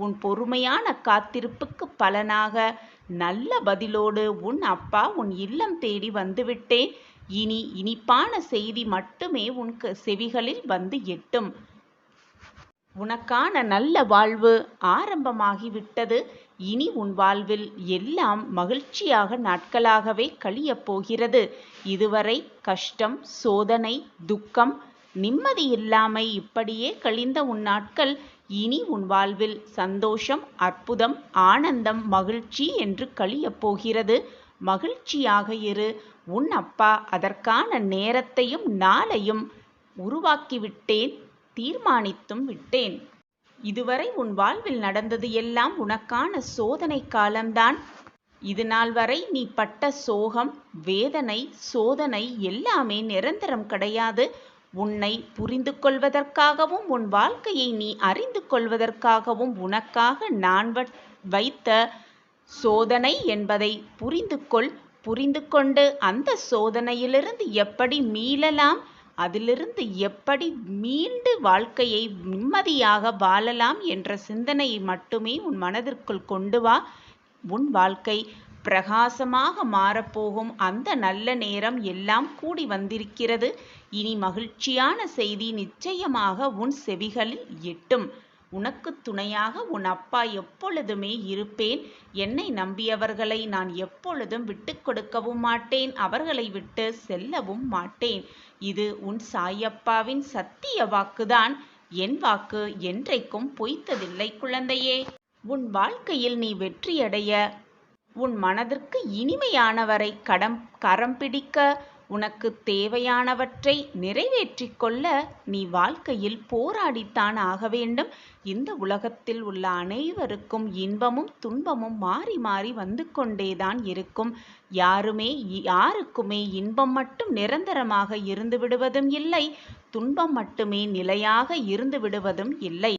உன் பொறுமையான காத்திருப்புக்கு பலனாக நல்ல பதிலோடு உன் அப்பா உன் இல்லம் தேடி வந்துவிட்டேன். இனி இனிப்பான செய்தி மட்டுமே உன் செவிகளில் வந்து எட்டும். உனக்கான நல்ல வாழ்வு ஆரம்பமாகிவிட்டது. இனி உன் வாழ்வில் எல்லாம் மகிழ்ச்சியாக நாட்களாகவே கழியப் போகிறது. இதுவரை கஷ்டம், சோதனை, துக்கம், நிம்மதியில்லாமை இப்படியே கழிந்த உன் நாட்கள் இனி உன் வாழ்வில் சந்தோஷம், அற்புதம், ஆனந்தம், மகிழ்ச்சி என்று கழியப் போகிறது. மகிழ்ச்சியாக இரு. உன் அப்பா அதற்கான நேரத்தையும் நாளையும் உருவாக்கிவிட்டேன், தீர்மானித்தும் விட்டேன். இதுவரை உன் வாழ்வில் நடந்தது எல்லாம் உனக்கான சோதனை காலம்தான். இது நாள் வரை நீ பட்ட சோகம், வேதனை, சோதனை எல்லாமே நிரந்தரம் கிடையாது. உன்னை புரிந்து கொள்வதற்காகவும் உன் வாழ்க்கையை நீ அறிந்து கொள்வதற்காகவும் உனக்காக நான் வைத்த சோதனை என்பதை புரிந்து கொள். புரிந்து கொண்டு அந்த சோதனையிலிருந்து எப்படி மீளலாம், அதிலிருந்து எப்படி மீண்டு வாழ்க்கையை நிம்மதியாக வாழலாம் என்ற சிந்தனையை மட்டுமே உன் மனதிற்குள் கொண்டு வா. உன் வாழ்க்கை பிரகாசமாக மாறப்போகும் அந்த நல்ல நேரம் எல்லாம் கூடி வந்திருக்கிறது. இனி மகிழ்ச்சியான செய்தி நிச்சயமாக உன் செவிகளில் எட்டும். உனக்கு துணையாக உன் அப்பா எப்பொழுதுமே இருப்பேன். என்னை நம்பியவர்களை நான் எப்பொழுதும் விட்டு கொடுக்கவும் மாட்டேன், அவர்களை விட்டு செல்லவும் மாட்டேன். இது உன் சாயப்பாவின் சத்திய வாக்குதான். என் வாக்கு என்றைக்கும் பொய்த்ததில்லை குழந்தையே. உன் வாழ்க்கையில் நீ வெற்றியடைய, உன் மனதிற்கு இனிமையானவரை கரம் பிடிக்க, உனக்கு தேவையானவற்றை நிறைவேற்றிக் கொள்ள நீ வாழ்க்கையில் போராடித்தான் ஆக வேண்டும். இந்த உலகத்தில் உள்ள அனைவருக்கும் இன்பமும் துன்பமும் மாறி மாறி வந்து கொண்டேதான் இருக்கும். யாருக்குமே இன்பம் மட்டும் நிரந்தரமாக இருந்து விடுவதும் இல்லை, துன்பம் மட்டுமே நிலையாக இருந்து விடுவதும் இல்லை.